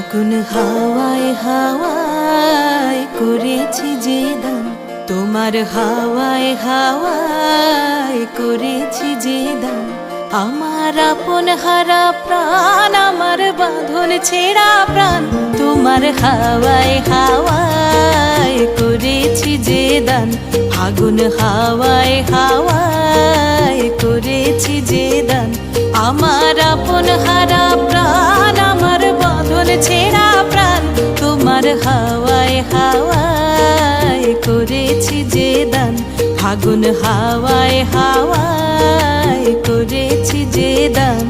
ফাগুন হাওয়ায় হাওয়ায় করেছি যে দান, তোমার হাওয়ায় হাওয়ায় করেছি যে দান। আমার আপন হারা প্রাণ, আমার বাঁধন ছেঁড়া প্রাণ, তোমার হাওয়ায় হাওয়ায় করেছি যে দান। ফাগুন হাওয়ায় হাওয়ায় করেছি যে দান। আমার আপন হারা প্রাণ, আমার বাঁধন ছেঁড়া প্রাণ, তোমার হাওয়ায় হাওয়ায় করেছি যে দান। ফাগুন হাওয়ায় হাওয়ায় করেছি যে দান।